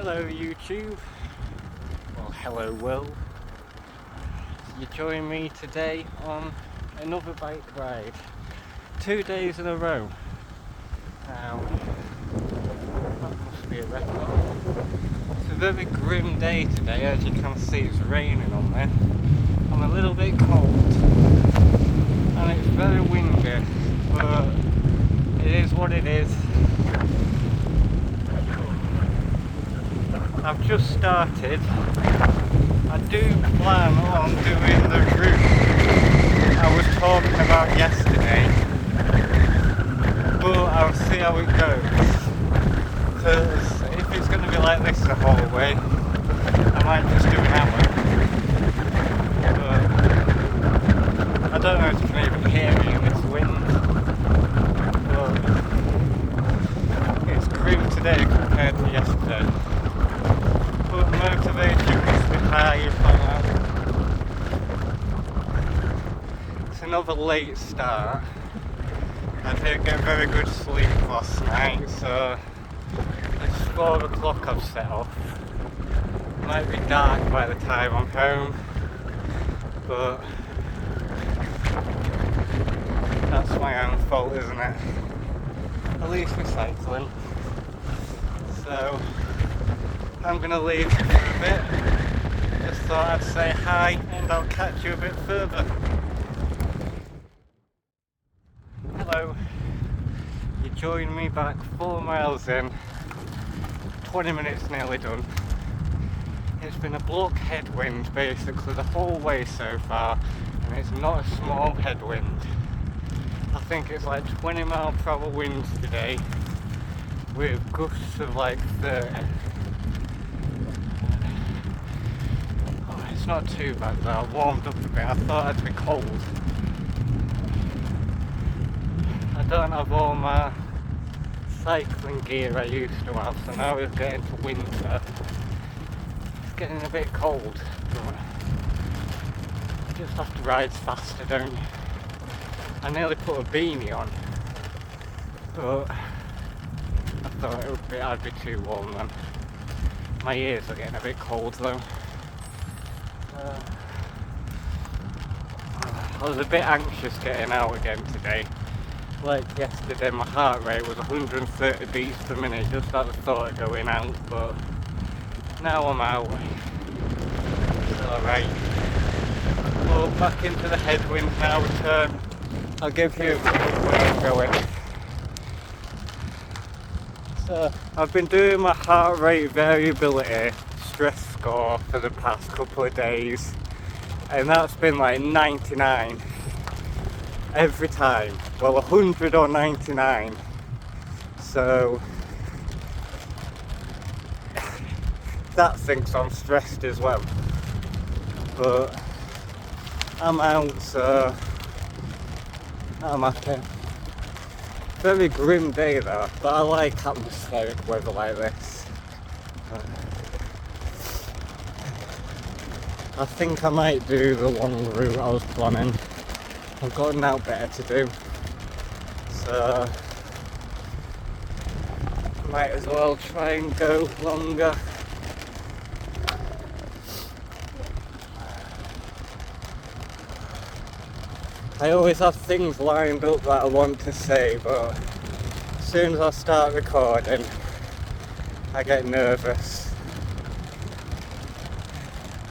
Hello YouTube, well hello world. You join me today on another bike ride, 2 days in a row. Now, that must be a record. It's a very grim day today, as you can see it's raining on me. I'm a little bit cold and it's very windy, but it is what it is. I've just started. I do plan on doing the route I was talking about yesterday, but I'll see how it goes. Because if it's going to be like this the whole way, I might just do an hour. But I don't know if you can even hear me in this wind. But it's grim today compared to yesterday. But motivation must be high by now. It's another late start. I didn't get very good sleep last night, so it's 4 o'clock I've set off. It might be dark by the time I'm home, but that's my own fault, isn't it? At least we're cycling. So I'm going to leave for a bit. Just thought I'd say hi and I'll catch you a bit further. Hello. You join me back 4 miles in. 20 minutes nearly done. It's been a block headwind basically the whole way so far, and it's not a small headwind. I think it's like 20 mile per hour winds today with gusts of like 30. It's not too bad though, I warmed up a bit. I thought I'd be cold. I don't have all my cycling gear I used to have, so now we're getting to winter. It's getting a bit cold, but you just have to ride faster, don't you? I nearly put a beanie on, but I thought I'd be too warm then. My ears are getting a bit cold though. I was a bit anxious getting out again today. Like yesterday, my heart rate was 130 beats per minute just at the thought of going out, but now I'm out. It's alright. Well, back into the headwind now we turn. I'll give you where I'm going. So, I've been doing my heart rate variability stress score for the past couple of days, and that's been like 99 every time. Well, 100 or 99. So that thinks I'm stressed as well. But I'm out, so I'm happy. Very grim day though, but I like atmospheric weather like this. I think I might do the long route I was planning. I've got now better to do, so might as well try and go longer. I always have things lined up that I want to say, but as soon as I start recording I get nervous.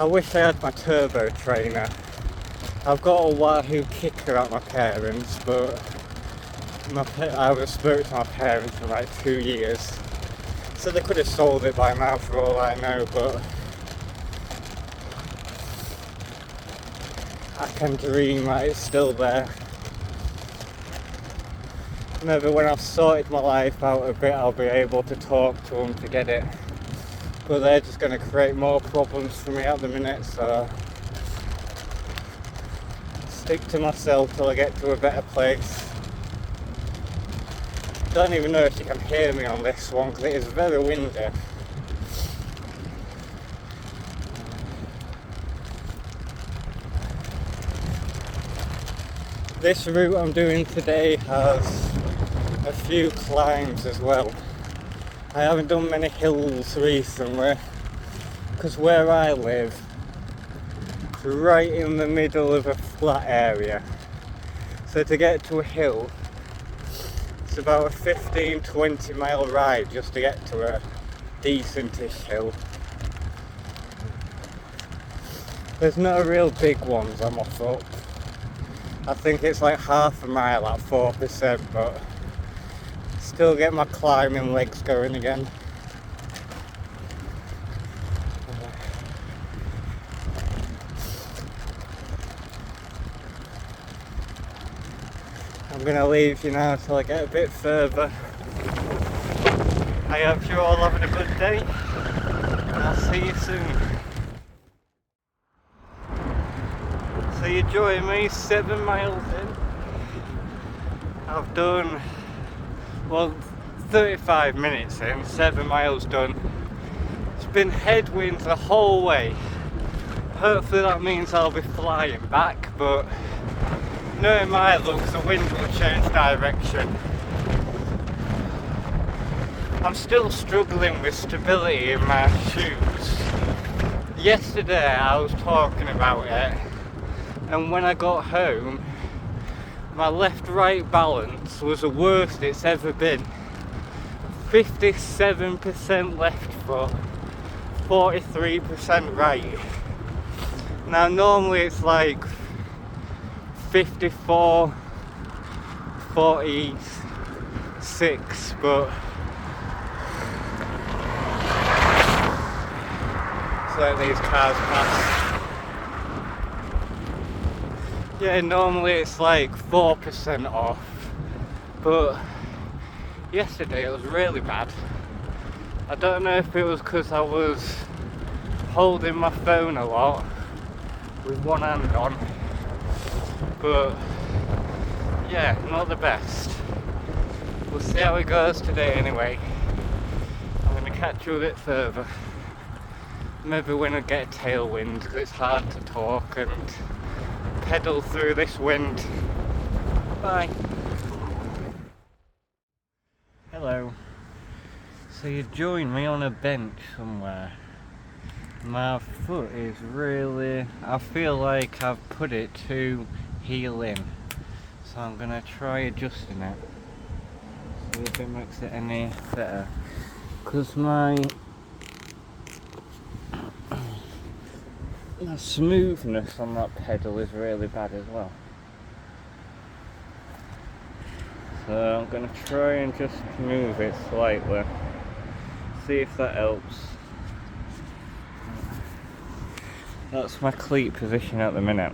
I wish I had my turbo trainer. I've got a Wahoo kicker at my parents', but I haven't spoken to my parents for like 2 years. So they could have sold it by now for all I know, but I can dream that it's still there. Maybe when I've sorted my life out a bit I'll be able to talk to them to get it. But they're just going to create more problems for me at the minute, so stick to myself till I get to a better place. Don't even know if you can hear me on this one because it is very windy. This route I'm doing today has a few climbs as well. I haven't done many hills recently because where I live is right in the middle of a flat area. So to get to a hill, it's about a 15-20 mile ride just to get to a decentish hill. There's no real big ones I'm off up. I think it's like half a mile at 4%, but still get my climbing legs going again. I'm gonna leave you now till I get a bit further. I hope you're all having a good day, and I'll see you soon. So you join me 7 miles in. I've done, well, 35 minutes in, 7 miles done. It's been headwind the whole way. Hopefully that means I'll be flying back, but knowing my luck, the wind will change direction. I'm still struggling with stability in my shoes. Yesterday I was talking about it, and when I got home, my left-right balance was the worst it's ever been. 57% left foot, 43% right. Now normally it's like 54, 46, but let's let these cars pass. Yeah, normally it's like 4% off, but yesterday it was really bad. I don't know if it was because I was holding my phone a lot with one hand on, but yeah, not the best. We'll see how it goes today anyway. I'm going to catch you a bit further. Maybe when I get a tailwind, because it's hard to talk and pedal through this wind. Bye. Hello. So you join me on a bench somewhere. My foot is really, I feel like I've put it too heel in. So I'm going to try adjusting it. See if it makes it any better. Because my smoothness on that pedal is really bad as well. So I'm going to try and just move it slightly. See if that helps. That's my cleat position at the minute.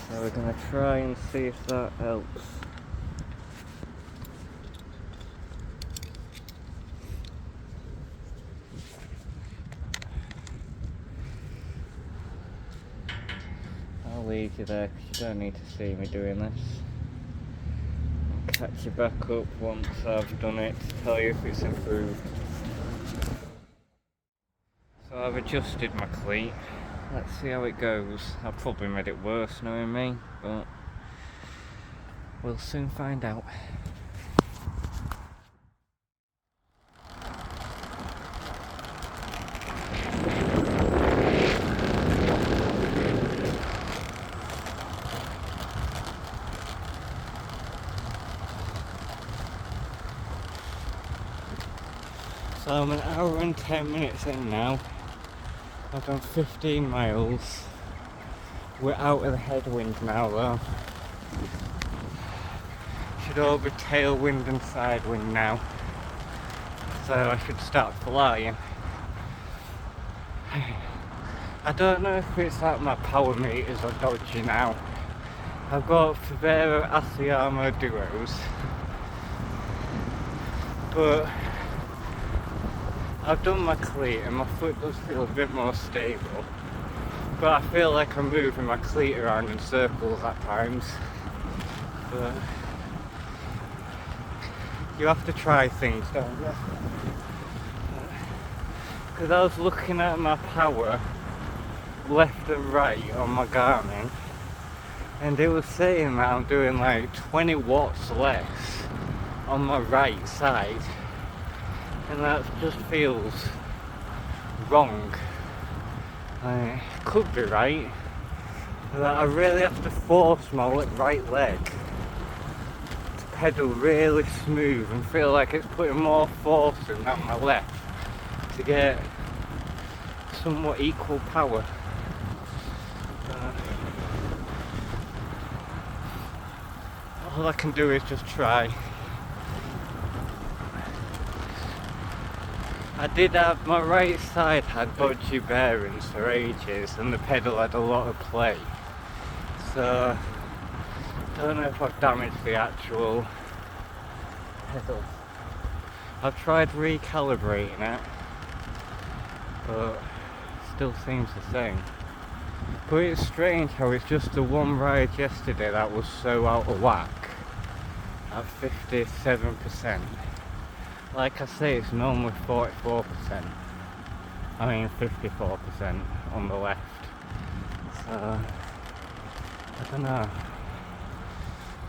So we're going to try and see if that helps. I'll leave you there because you don't need to see me doing this. I'll catch you back up once I've done it to tell you if it's improved. So I've adjusted my cleat. Let's see how it goes. I've probably made it worse knowing me, but we'll soon find out. So I'm an hour and 10 minutes in now. I've done 15 miles. We're out of the headwind now though. Should all be tailwind and sidewind now. So I should start flying. I don't know if it's like my power meters are dodgy now. I've got Favera Asiamo Duos, but I've done my cleat and my foot does feel a bit more stable, but I feel like I'm moving my cleat around in circles at times. But you have to try things, don't you? Because I was looking at my power left and right on my Garmin, and it was saying that I'm doing like 20 watts less on my right side, and that just feels wrong. It could be right, but I really have to force my right leg to pedal really smooth and feel like it's putting more force in than my left to get somewhat equal power. All I can do is just try. I did have, my right side had budgie bearings for ages and the pedal had a lot of play. So, I don't know if I've damaged the actual pedal. I've tried recalibrating it, but still seems the same. But it's strange how it's just the one ride yesterday that was so out of whack at 57%. Like I say, it's normally 44%. I mean 54% on the left. So, I don't know.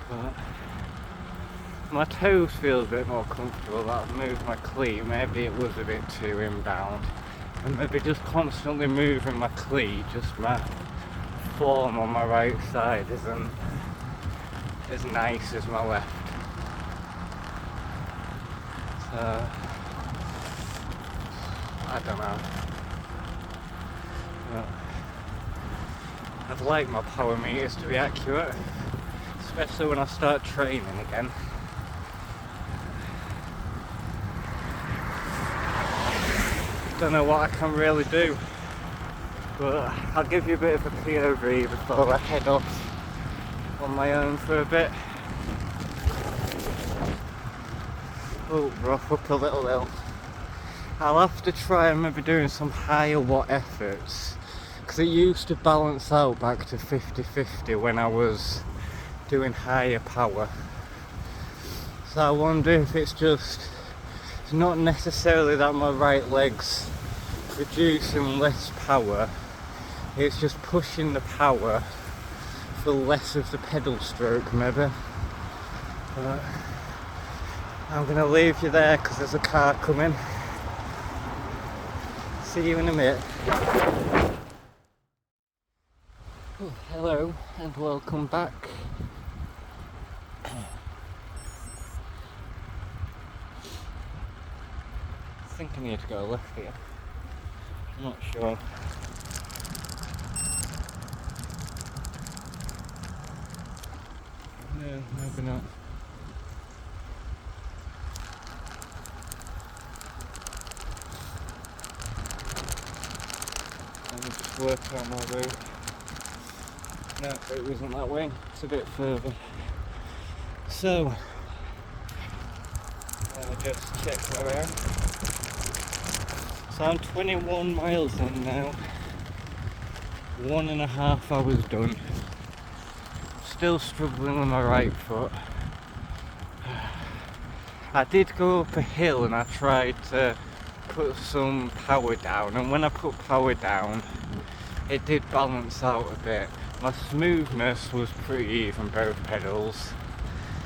But my toes feel a bit more comfortable that I've moved my cleat. Maybe it was a bit too inbound. And maybe just constantly moving my cleat, just my form on my right side isn't as nice as my left. So, I don't know. But I'd like my power meters to be accurate, especially when I start training again. Don't know what I can really do, but I'll give you a bit of a POV before I head off on my own for a bit. Oh, we're off up a little hill. I'll have to try and maybe doing some higher watt efforts, because it used to balance out back to 50-50 when I was doing higher power. So I wonder if it's not necessarily that my right leg's producing less power, it's just pushing the power for less of the pedal stroke maybe. But I'm gonna leave you there because there's a car coming. See you in a minute. Oh, hello and welcome back. I think I need to go left here. I'm not sure. No, maybe not. Let me just work out my route. No, it wasn't that way. It's a bit further. So, I'll just check where I am. So I'm 21 miles in now. 1.5 hours done. Still struggling with my right foot. I did go up a hill and I tried to put some power down, and when I put power down it did balance out a bit. My smoothness was pretty even both pedals,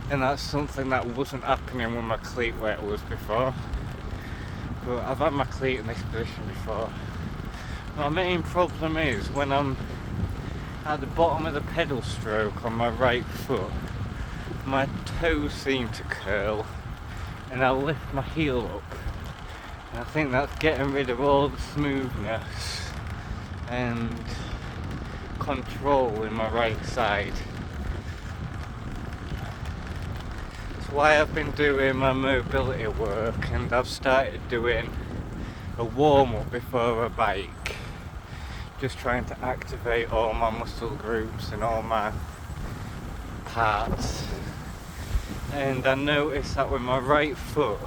and that's something that wasn't happening with my cleat where it was before. But I've had my cleat in this position before. My main problem is when I'm at the bottom of the pedal stroke on my right foot, my toes seem to curl and I'll lift my heel up, and I think that's getting rid of all the smoothness and control in my right side. That's why I've been doing my mobility work, and I've started doing a warm-up before a bike, just trying to activate all my muscle groups and all my parts. And I noticed that with my right foot,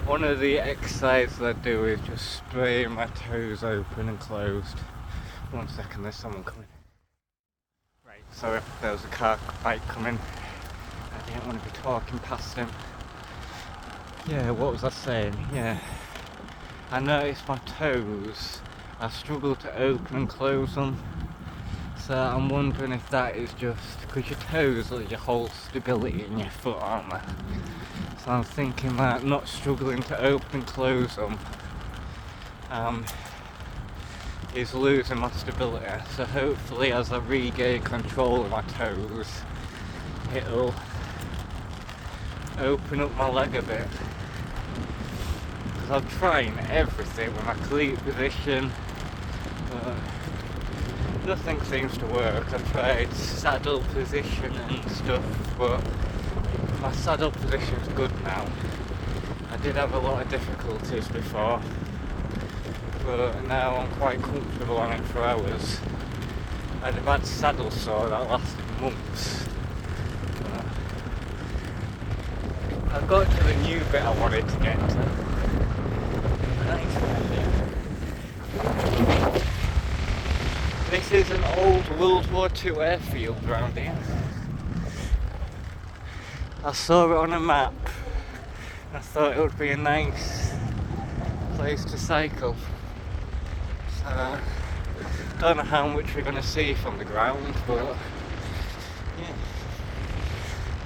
one of the exercises I do is just spraying my toes open and closed. 1 second, there's someone coming. Right, sorry, there was a bike coming. I didn't want to be talking past him. Yeah, what was I saying? Yeah, I noticed my toes, I struggle to open and close them. So I'm wondering if that is just because your toes are your whole stability in your foot, aren't they? So I'm thinking that not struggling to open and close them is losing my stability. So hopefully as I regain control of my toes, it'll open up my leg a bit. Because I'm trying everything with my cleat position, but nothing seems to work. I've tried saddle position and stuff, but my saddle position's good now. I did have a lot of difficulties before, but now I'm quite comfortable on it for hours. I had a bad saddle sore that lasted months. I got to the new bit I wanted to get to. This is an old World War II airfield around here. I saw it on a map. I thought it would be a nice place to cycle. So, don't know how much we're going to see from the ground, but yeah.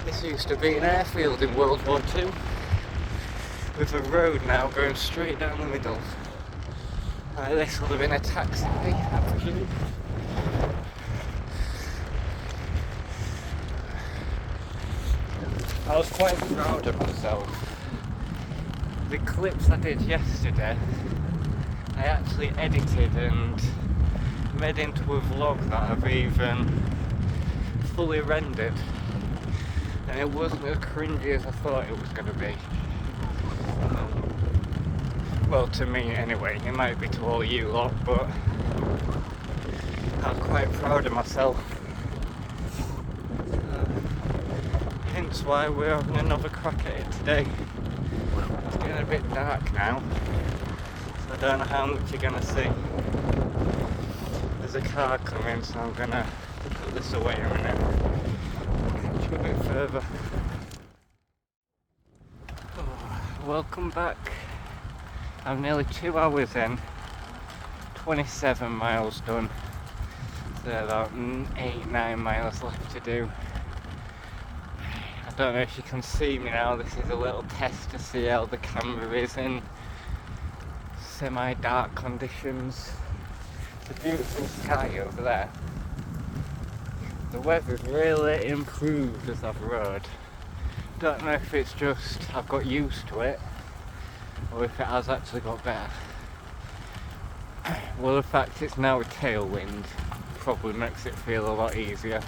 This used to be an airfield in World War II, with a road now going straight down the middle. This would have been a taxi, I presume. I was quite proud of myself. The clips I did yesterday, I actually edited and made into a vlog that I've even fully rendered. And it wasn't as cringy as I thought it was going to be. Well, to me anyway, it might be to all you lot, but I'm quite proud of myself. Hence why we're having another crack at it today. It's getting a bit dark now, so I don't know how much you're going to see. There's a car coming, so I'm going to put this away a minute. Catch you a bit further. Welcome back. I'm nearly 2 hours in, 27 miles done. So about 8-9 miles left to do. I don't know if you can see me now. This is a little test to see how the camera is in semi-dark conditions. It's a beautiful sky over there. The weather's really improved as I've rode. Don't know if it's just I've got used to it, or if it has actually got better. Well, the fact it's now a tailwind probably makes it feel a lot easier,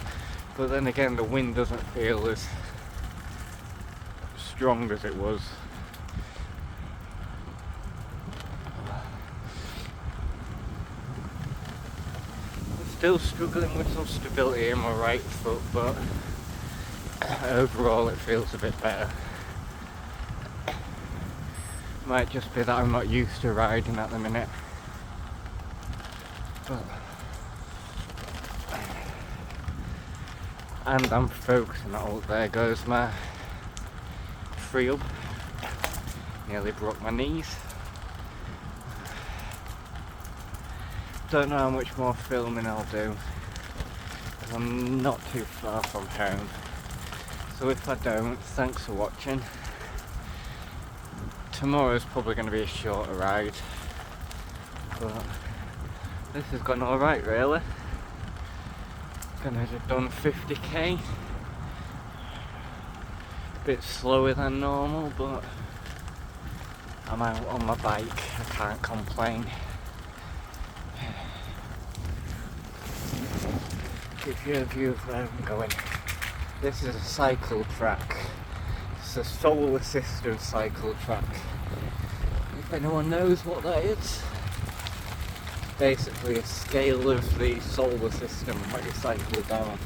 but then again the wind doesn't feel as strong as it was. I'm still struggling with some stability in my right foot, but overall it feels a bit better. Might just be that I'm not used to riding at the minute. But, and I'm focusing. Oh, there goes my free up. Nearly broke my knees. Don't know how much more filming I'll do, because I'm not too far from home. So if I don't, thanks for watching. Tomorrow's probably going to be a shorter ride, but this has gone alright really. Gonna have done 50k. A bit slower than normal, but I'm out on my bike, I can't complain. Give you a view of where I'm going. This is a cycle track. It's a solar system cycle track. If anyone knows what that is, basically a scale of the solar system that you cycle down.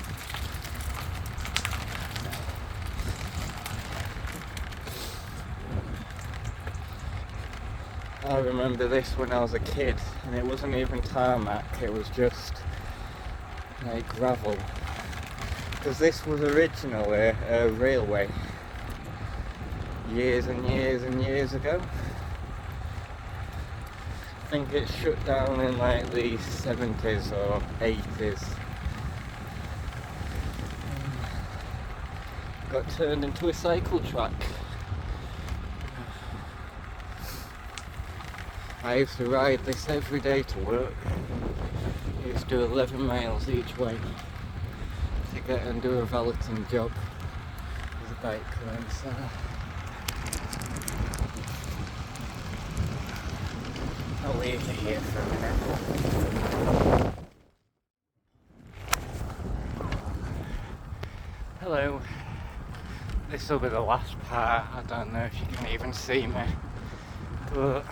I remember this when I was a kid, and it wasn't even tarmac, it was just like gravel. Because this was originally a railway years and years and years ago. I think it shut down in like the 70s or 80s, got turned into a cycle track. I used to ride this every day to work. I used to do 11 miles each way to get and do a valeting job as a bike lane seller. I'll leave you here for a minute. Hello. This will be the last part. I don't know if you can even see me, but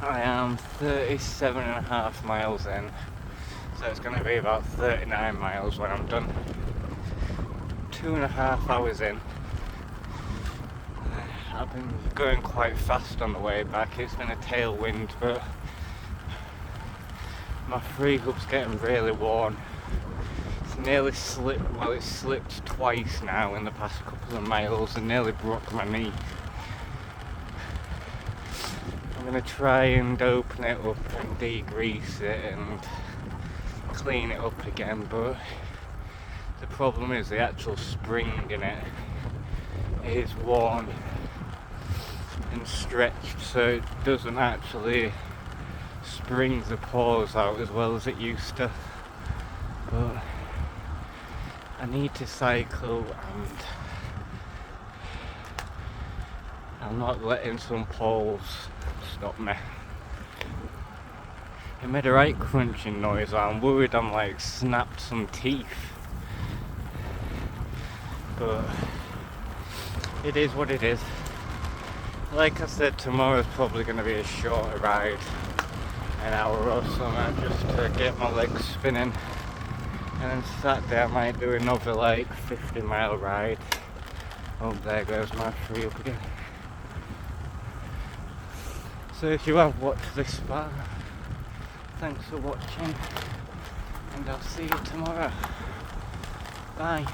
I am 37.5 miles in, so it's going to be about 39 miles when I'm done. 2.5 hours in. I've been going quite fast on the way back. It's been a tailwind, but my free hub's getting really worn. It's nearly slipped, well, it's slipped twice now in the past couple of miles and nearly broke my knee. I'm going to try and open it up and degrease it and clean it up again, but the problem is the actual spring in it is worn and stretched, so it doesn't actually spring the pores out as well as it used to. But I need to cycle, and I'm not letting some poles stop me. It made a right crunching noise. I'm worried I'm like snapped some teeth, but it is what it is. Like I said, tomorrow's probably going to be a shorter ride, an hour or so, just to get my legs spinning. And then Saturday I might do another like 50-mile ride. Oh, there goes my free up again. So if you have watched this far, thanks for watching, and I'll see you tomorrow. Bye.